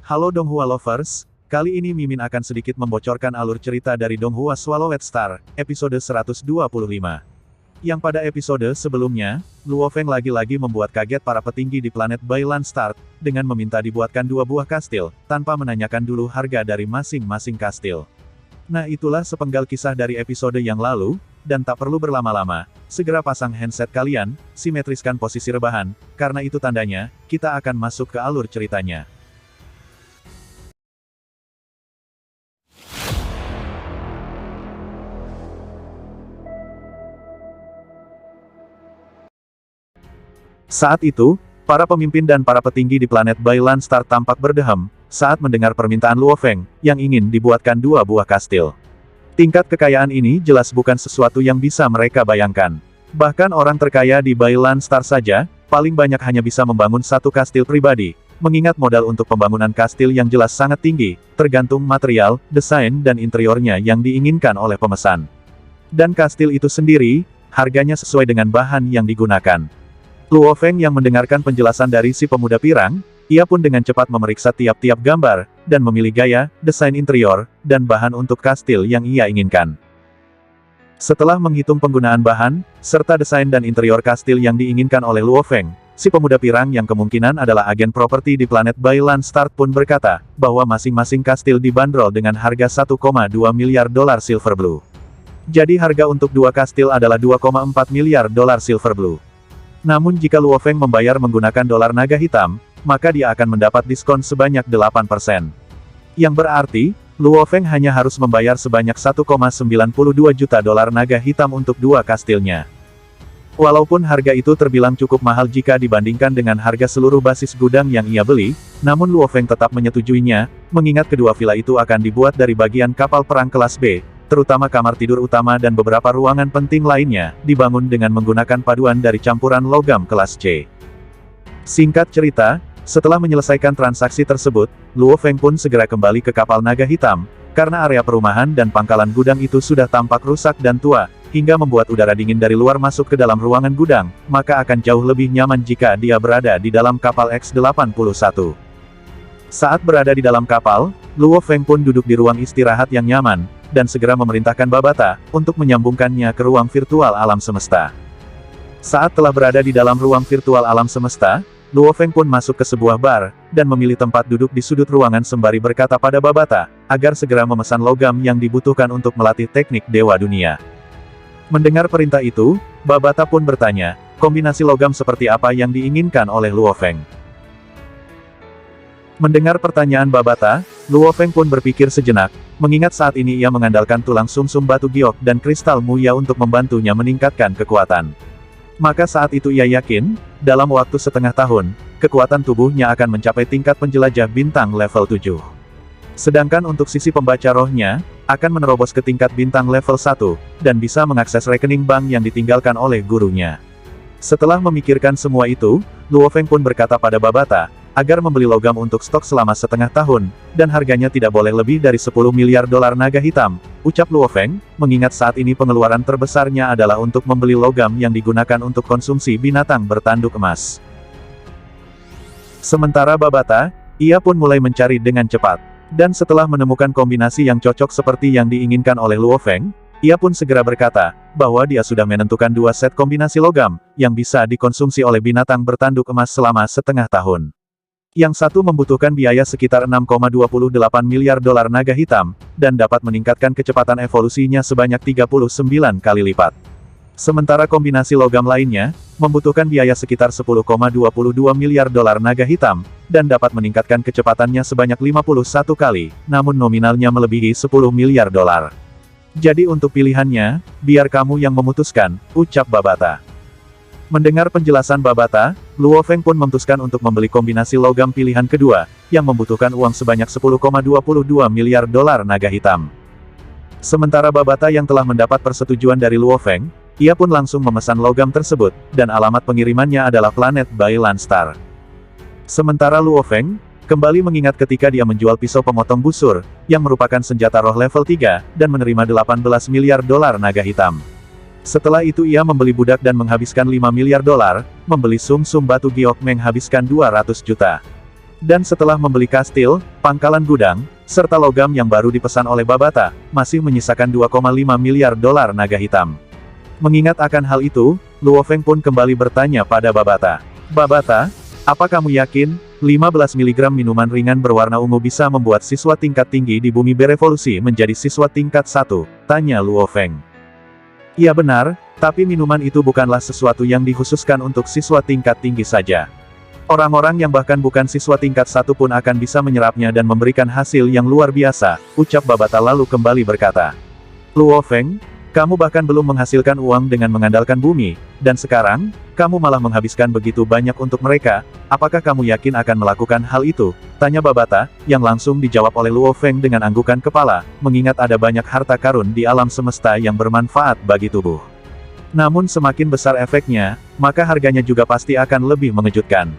Halo Donghua Lovers, kali ini Mimin akan sedikit membocorkan alur cerita dari Donghua Swallowed Star, episode 125. Yang pada episode sebelumnya, Luo Feng lagi-lagi membuat kaget para petinggi di planet Bailan Star, dengan meminta dibuatkan 2 buah kastil, tanpa menanyakan dulu harga dari masing-masing kastil. Nah itulah sepenggal kisah dari episode yang lalu, dan tak perlu berlama-lama, segera pasang handset kalian, simetriskan posisi rebahan, karena itu tandanya, kita akan masuk ke alur ceritanya. Saat itu, para pemimpin dan para petinggi di planet Bailan Star tampak berdeham, saat mendengar permintaan Luo Feng, yang ingin dibuatkan 2 buah kastil. Tingkat kekayaan ini jelas bukan sesuatu yang bisa mereka bayangkan. Bahkan orang terkaya di Bailan Star saja, paling banyak hanya bisa membangun 1 kastil pribadi, mengingat modal untuk pembangunan kastil yang jelas sangat tinggi, tergantung material, desain dan interiornya yang diinginkan oleh pemesan. Dan kastil itu sendiri, harganya sesuai dengan bahan yang digunakan. Luo Feng yang mendengarkan penjelasan dari si pemuda pirang, ia pun dengan cepat memeriksa tiap-tiap gambar, dan memilih gaya, desain interior, dan bahan untuk kastil yang ia inginkan. Setelah menghitung penggunaan bahan, serta desain dan interior kastil yang diinginkan oleh Luo Feng, si pemuda pirang yang kemungkinan adalah agen properti di planet Bailan Star pun berkata, bahwa masing-masing kastil dibanderol dengan harga 1,2 miliar dolar silver blue. Jadi harga untuk 2 kastil adalah 2,4 miliar dolar silver blue. Namun jika Luo Feng membayar menggunakan dolar naga hitam, maka dia akan mendapat diskon sebanyak 8%. Yang berarti, Luo Feng hanya harus membayar sebanyak 1,92 juta dolar naga hitam untuk 2 kastilnya. Walaupun harga itu terbilang cukup mahal jika dibandingkan dengan harga seluruh basis gudang yang ia beli, namun Luo Feng tetap menyetujuinya, mengingat kedua villa itu akan dibuat dari bagian kapal perang kelas B, terutama kamar tidur utama dan beberapa ruangan penting lainnya, dibangun dengan menggunakan paduan dari campuran logam kelas C. Singkat cerita, setelah menyelesaikan transaksi tersebut, Luo Feng pun segera kembali ke kapal naga hitam, karena area perumahan dan pangkalan gudang itu sudah tampak rusak dan tua, hingga membuat udara dingin dari luar masuk ke dalam ruangan gudang, maka akan jauh lebih nyaman jika dia berada di dalam kapal X-81. Saat berada di dalam kapal, Luo Feng pun duduk di ruang istirahat yang nyaman, dan segera memerintahkan Babata, untuk menyambungkannya ke ruang virtual alam semesta. Saat telah berada di dalam ruang virtual alam semesta, Luo Feng pun masuk ke sebuah bar, dan memilih tempat duduk di sudut ruangan sembari berkata pada Babata, agar segera memesan logam yang dibutuhkan untuk melatih teknik Dewa Dunia. Mendengar perintah itu, Babata pun bertanya, kombinasi logam seperti apa yang diinginkan oleh Luo Feng. Mendengar pertanyaan Babata, Luo Feng pun berpikir sejenak, mengingat saat ini ia mengandalkan tulang sumsum batu giok dan kristal muya untuk membantunya meningkatkan kekuatan. Maka saat itu ia yakin, dalam waktu setengah tahun, kekuatan tubuhnya akan mencapai tingkat penjelajah bintang level 7. Sedangkan untuk sisi pembaca rohnya, akan menerobos ke tingkat bintang level 1, dan bisa mengakses rekening bank yang ditinggalkan oleh gurunya. Setelah memikirkan semua itu, Luo Feng pun berkata pada Babata, agar membeli logam untuk stok selama setengah tahun, dan harganya tidak boleh lebih dari 10 miliar dolar naga hitam, ucap Luo Feng, mengingat saat ini pengeluaran terbesarnya adalah untuk membeli logam yang digunakan untuk konsumsi binatang bertanduk emas. Sementara Babata, ia pun mulai mencari dengan cepat. Dan setelah menemukan kombinasi yang cocok seperti yang diinginkan oleh Luo Feng, ia pun segera berkata, bahwa dia sudah menentukan 2 set kombinasi logam, yang bisa dikonsumsi oleh binatang bertanduk emas selama setengah tahun. Yang satu membutuhkan biaya sekitar 6,28 miliar dolar naga hitam, dan dapat meningkatkan kecepatan evolusinya sebanyak 39 kali lipat. Sementara kombinasi logam lainnya, membutuhkan biaya sekitar 10,22 miliar dolar naga hitam, dan dapat meningkatkan kecepatannya sebanyak 51 kali, namun nominalnya melebihi 10 miliar dolar. Jadi untuk pilihannya, biar kamu yang memutuskan, ucap Babata. Mendengar penjelasan Babata, Luo Feng pun memutuskan untuk membeli kombinasi logam pilihan kedua, yang membutuhkan uang sebanyak 10,22 miliar dolar naga hitam. Sementara Babata yang telah mendapat persetujuan dari Luo Feng, ia pun langsung memesan logam tersebut, dan alamat pengirimannya adalah planet Bailan Star. Sementara Luo Feng, kembali mengingat ketika dia menjual pisau pemotong busur, yang merupakan senjata roh level 3, dan menerima 18 miliar dolar naga hitam. Setelah itu ia membeli budak dan menghabiskan 5 miliar dolar, membeli sum-sum batu giok menghabiskan 200 juta. Dan setelah membeli kastil, pangkalan gudang, serta logam yang baru dipesan oleh Babata, masih menyisakan 2,5 miliar dolar naga hitam. Mengingat akan hal itu, Luo Feng pun kembali bertanya pada Babata. Babata, apa kamu yakin, 15 mg minuman ringan berwarna ungu bisa membuat siswa tingkat tinggi di bumi berevolusi menjadi siswa tingkat 1? Tanya Luo Feng. Iya benar, tapi minuman itu bukanlah sesuatu yang dikhususkan untuk siswa tingkat tinggi saja. Orang-orang yang bahkan bukan siswa tingkat 1 pun akan bisa menyerapnya dan memberikan hasil yang luar biasa, ucap Babata lalu kembali berkata. Luo Feng, kamu bahkan belum menghasilkan uang dengan mengandalkan bumi, dan sekarang, kamu malah menghabiskan begitu banyak untuk mereka, apakah kamu yakin akan melakukan hal itu? Tanya Babata, yang langsung dijawab oleh Luo Feng dengan anggukan kepala, mengingat ada banyak harta karun di alam semesta yang bermanfaat bagi tubuh. Namun semakin besar efeknya, maka harganya juga pasti akan lebih mengejutkan.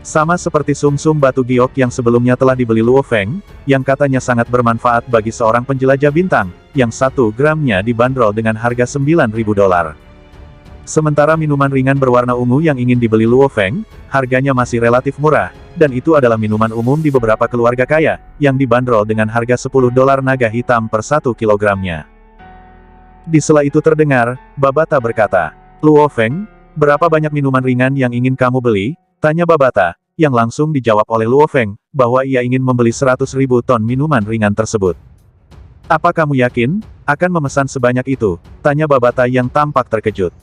Sama seperti sumsum batu giok yang sebelumnya telah dibeli Luo Feng, yang katanya sangat bermanfaat bagi seorang penjelajah bintang, yang 1 gramnya dibanderol dengan harga 9.000 dolar. Sementara minuman ringan berwarna ungu yang ingin dibeli Luo Feng, harganya masih relatif murah, dan itu adalah minuman umum di beberapa keluarga kaya, yang dibanderol dengan harga 10 dolar naga hitam per 1 kilogramnya. Di sela itu terdengar, Babata berkata, Luo Feng, berapa banyak minuman ringan yang ingin kamu beli? Tanya Babata, yang langsung dijawab oleh Luo Feng, bahwa ia ingin membeli 100.000 ton minuman ringan tersebut. Apa kamu yakin, akan memesan sebanyak itu? Tanya Babata yang tampak terkejut.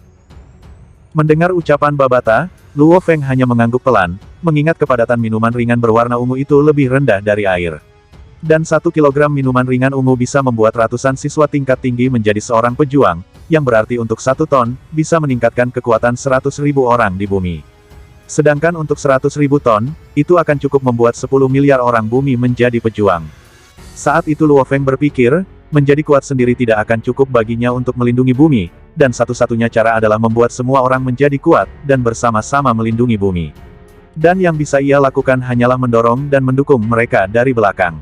Mendengar ucapan Babata, Luo Feng hanya mengangguk pelan, mengingat kepadatan minuman ringan berwarna ungu itu lebih rendah dari air. Dan 1 kilogram minuman ringan ungu bisa membuat ratusan siswa tingkat tinggi menjadi seorang pejuang, yang berarti untuk 1 ton, bisa meningkatkan kekuatan 100.000 orang di bumi. Sedangkan untuk 100.000 ton, itu akan cukup membuat 10 miliar orang bumi menjadi pejuang. Saat itu Luo Feng berpikir, menjadi kuat sendiri tidak akan cukup baginya untuk melindungi bumi, dan satu-satunya cara adalah membuat semua orang menjadi kuat, dan bersama-sama melindungi bumi. Dan yang bisa ia lakukan hanyalah mendorong dan mendukung mereka dari belakang.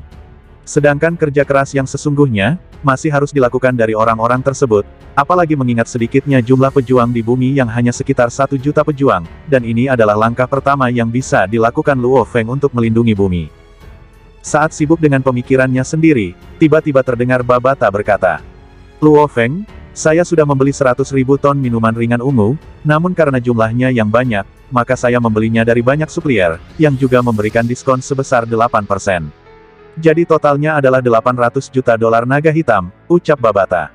Sedangkan kerja keras yang sesungguhnya, masih harus dilakukan dari orang-orang tersebut, apalagi mengingat sedikitnya jumlah pejuang di bumi yang hanya sekitar 1 juta pejuang, dan ini adalah langkah pertama yang bisa dilakukan Luo Feng untuk melindungi bumi. Saat sibuk dengan pemikirannya sendiri, tiba-tiba terdengar Babata berkata, Luo Feng, saya sudah membeli 100.000 ton minuman ringan ungu, namun karena jumlahnya yang banyak, maka saya membelinya dari banyak supplier, yang juga memberikan diskon sebesar 8%. Jadi totalnya adalah 800 juta dolar naga hitam, ucap Babata.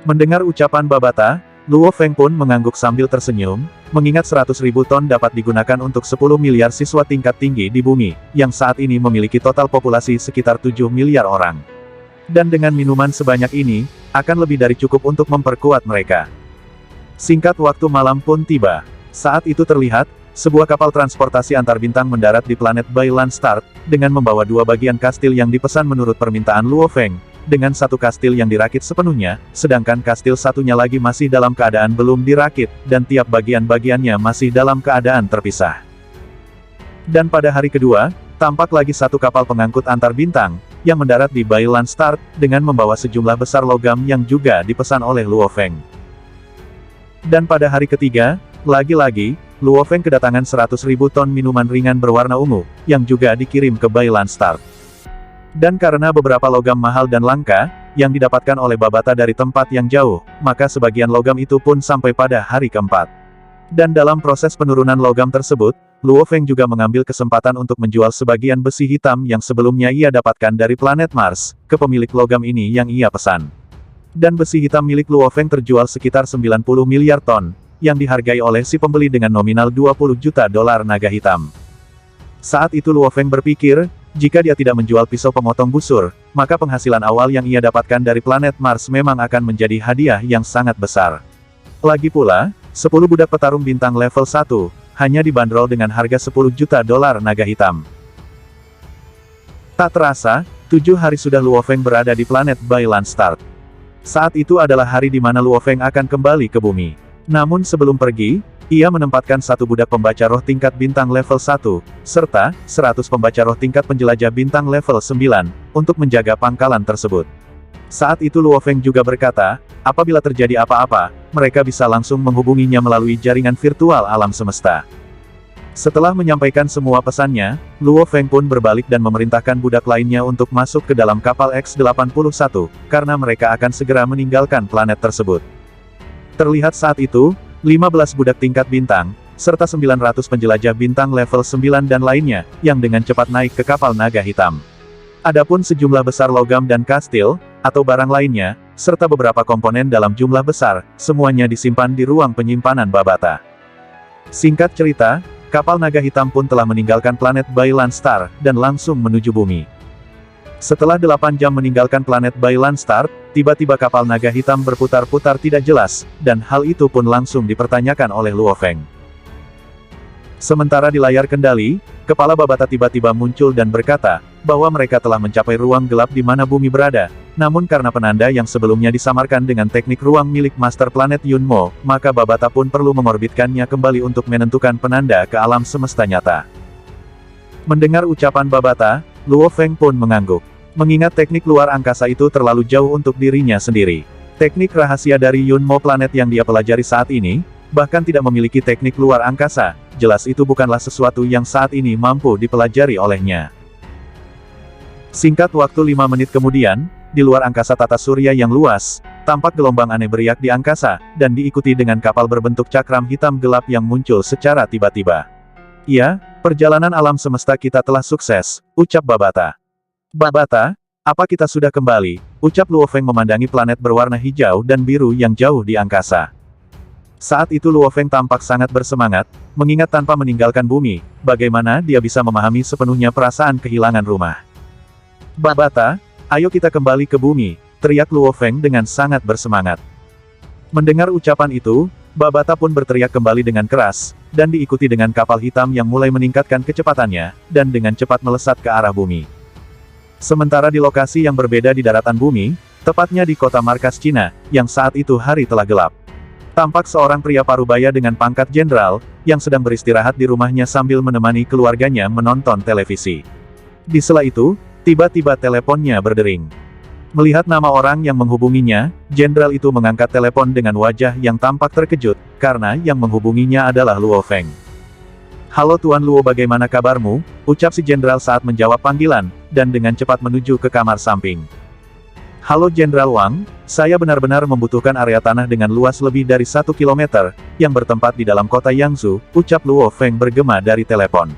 Mendengar ucapan Babata, Luo Feng pun mengangguk sambil tersenyum, mengingat 100.000 ton dapat digunakan untuk 10 miliar siswa tingkat tinggi di bumi, yang saat ini memiliki total populasi sekitar 7 miliar orang. Dan dengan minuman sebanyak ini, akan lebih dari cukup untuk memperkuat mereka. Singkat waktu malam pun tiba. Saat itu terlihat, sebuah kapal transportasi antar bintang mendarat di planet Bailan Start, dengan membawa 2 bagian kastil yang dipesan menurut permintaan Luo Feng, dengan 1 kastil yang dirakit sepenuhnya, sedangkan kastil satunya lagi masih dalam keadaan belum dirakit, dan tiap bagian-bagiannya masih dalam keadaan terpisah. Dan pada hari kedua, tampak lagi 1 kapal pengangkut antar bintang, yang mendarat di Bailan Start, dengan membawa sejumlah besar logam yang juga dipesan oleh Luo Feng. Dan pada hari ketiga, lagi-lagi, Luo Feng kedatangan 100.000 ton minuman ringan berwarna ungu, yang juga dikirim ke Bailan Start. Dan karena beberapa logam mahal dan langka, yang didapatkan oleh Babata dari tempat yang jauh, maka sebagian logam itu pun sampai pada hari keempat. Dan dalam proses penurunan logam tersebut, Luo Feng juga mengambil kesempatan untuk menjual sebagian besi hitam yang sebelumnya ia dapatkan dari planet Mars, ke pemilik logam ini yang ia pesan. Dan besi hitam milik Luo Feng terjual sekitar 90 miliar ton, yang dihargai oleh si pembeli dengan nominal 20 juta dolar naga hitam. Saat itu Luo Feng berpikir, jika dia tidak menjual pisau pemotong busur, maka penghasilan awal yang ia dapatkan dari planet Mars memang akan menjadi hadiah yang sangat besar. Lagi pula, 10 budak petarung bintang level 1, hanya dibanderol dengan harga 10 juta dolar naga hitam. Tak terasa, 7 hari sudah Luo Feng berada di planet Bailan Start. Saat itu adalah hari di mana Luo Feng akan kembali ke bumi. Namun sebelum pergi, ia menempatkan 1 budak pembaca roh tingkat bintang level 1, serta 100 pembaca roh tingkat penjelajah bintang level 9, untuk menjaga pangkalan tersebut. Saat itu Luo Feng juga berkata, apabila terjadi apa-apa, mereka bisa langsung menghubunginya melalui jaringan virtual alam semesta. Setelah menyampaikan semua pesannya, Luo Feng pun berbalik dan memerintahkan budak lainnya untuk masuk ke dalam kapal X-81, karena mereka akan segera meninggalkan planet tersebut. Terlihat saat itu, 15 budak tingkat bintang, serta 900 penjelajah bintang level 9 dan lainnya, yang dengan cepat naik ke kapal naga hitam. Adapun sejumlah besar logam dan kastil, atau barang lainnya, serta beberapa komponen dalam jumlah besar, semuanya disimpan di ruang penyimpanan Babata. Singkat cerita, kapal naga hitam pun telah meninggalkan planet Bailan Star, dan langsung menuju bumi. Setelah 8 jam meninggalkan planet Bailan Star, tiba-tiba kapal naga hitam berputar-putar tidak jelas, dan hal itu pun langsung dipertanyakan oleh Luo Feng. Sementara di layar kendali, kepala Babata tiba-tiba muncul dan berkata, bahwa mereka telah mencapai ruang gelap di mana bumi berada, namun karena penanda yang sebelumnya disamarkan dengan teknik ruang milik Master Planet Yunmo, maka Babata pun perlu mengorbitkannya kembali untuk menentukan penanda ke alam semesta nyata. Mendengar ucapan Babata, Luo Feng pun mengangguk. Mengingat teknik luar angkasa itu terlalu jauh untuk dirinya sendiri. Teknik rahasia dari Yunmo planet yang dia pelajari saat ini, bahkan tidak memiliki teknik luar angkasa, jelas itu bukanlah sesuatu yang saat ini mampu dipelajari olehnya. Singkat waktu 5 menit kemudian, di luar angkasa tata surya yang luas, tampak gelombang aneh beriak di angkasa, dan diikuti dengan kapal berbentuk cakram hitam gelap yang muncul secara tiba-tiba. Ya, perjalanan alam semesta kita telah sukses, ucap Babata. Babata, apa kita sudah kembali, ucap Luo Feng memandangi planet berwarna hijau dan biru yang jauh di angkasa. Saat itu Luo Feng tampak sangat bersemangat, mengingat tanpa meninggalkan bumi, bagaimana dia bisa memahami sepenuhnya perasaan kehilangan rumah. Babata, ayo kita kembali ke bumi, teriak Luo Feng dengan sangat bersemangat. Mendengar ucapan itu, Babata pun berteriak kembali dengan keras, dan diikuti dengan kapal hitam yang mulai meningkatkan kecepatannya, dan dengan cepat melesat ke arah bumi. Sementara di lokasi yang berbeda di daratan bumi, tepatnya di kota markas Cina, yang saat itu hari telah gelap. Tampak seorang pria parubaya dengan pangkat jenderal, yang sedang beristirahat di rumahnya sambil menemani keluarganya menonton televisi. Di sela itu, tiba-tiba teleponnya berdering. Melihat nama orang yang menghubunginya, jenderal itu mengangkat telepon dengan wajah yang tampak terkejut, karena yang menghubunginya adalah Luo Feng. "Halo Tuan Luo, bagaimana kabarmu?" ucap si jenderal saat menjawab panggilan, dan dengan cepat menuju ke kamar samping. "Halo Jenderal Wang, saya benar-benar membutuhkan area tanah dengan luas lebih dari 1 km, yang bertempat di dalam kota Yangzhou," ucap Luo Feng bergema dari telepon.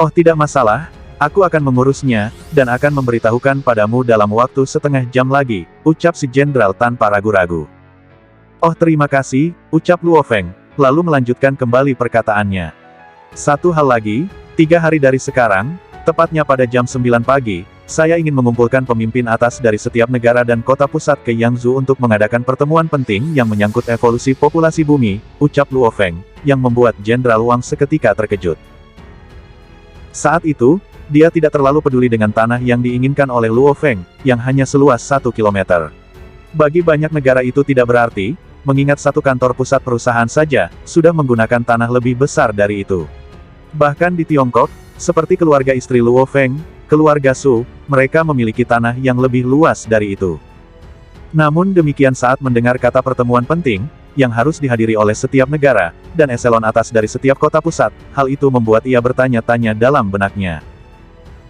"Oh tidak masalah, aku akan mengurusnya, dan akan memberitahukan padamu dalam waktu setengah jam lagi," ucap si jenderal tanpa ragu-ragu. "Oh terima kasih," ucap Luo Feng, lalu melanjutkan kembali perkataannya. "Satu hal lagi, 3 hari dari sekarang, tepatnya pada jam 9 pagi, saya ingin mengumpulkan pemimpin atas dari setiap negara dan kota pusat ke Yangzhou untuk mengadakan pertemuan penting yang menyangkut evolusi populasi bumi," ucap Luo Feng, yang membuat Jenderal Wang seketika terkejut. Saat itu, dia tidak terlalu peduli dengan tanah yang diinginkan oleh Luo Feng, yang hanya seluas 1 km. Bagi banyak negara itu tidak berarti, mengingat satu kantor pusat perusahaan saja, sudah menggunakan tanah lebih besar dari itu. Bahkan di Tiongkok, seperti keluarga istri Luo Feng, keluarga Su, mereka memiliki tanah yang lebih luas dari itu. Namun demikian saat mendengar kata pertemuan penting, yang harus dihadiri oleh setiap negara, dan eselon atas dari setiap kota pusat, hal itu membuat ia bertanya-tanya dalam benaknya.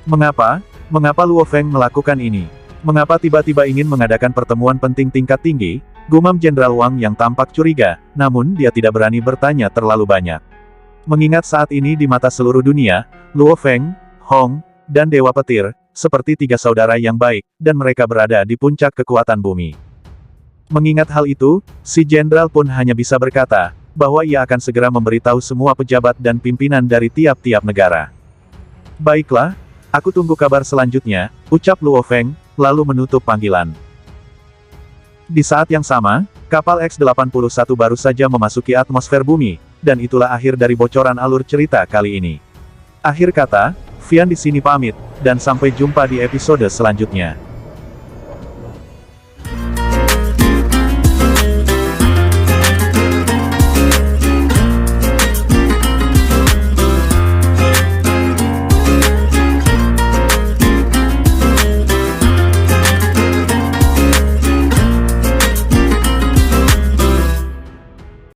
Mengapa Luo Feng melakukan ini? Mengapa tiba-tiba ingin mengadakan pertemuan penting tingkat tinggi? Gumam Jenderal Wang yang tampak curiga, namun dia tidak berani bertanya terlalu banyak. Mengingat saat ini di mata seluruh dunia, Luo Feng, Hong, dan Dewa Petir, seperti 3 saudara yang baik, dan mereka berada di puncak kekuatan bumi. Mengingat hal itu, si jenderal pun hanya bisa berkata, bahwa ia akan segera memberitahu semua pejabat dan pimpinan dari tiap-tiap negara. "Baiklah, aku tunggu kabar selanjutnya," ucap Luo Feng, lalu menutup panggilan. Di saat yang sama, kapal X-81 baru saja memasuki atmosfer bumi, dan itulah akhir dari bocoran alur cerita kali ini. Akhir kata, Vian di sini pamit, dan sampai jumpa di episode selanjutnya.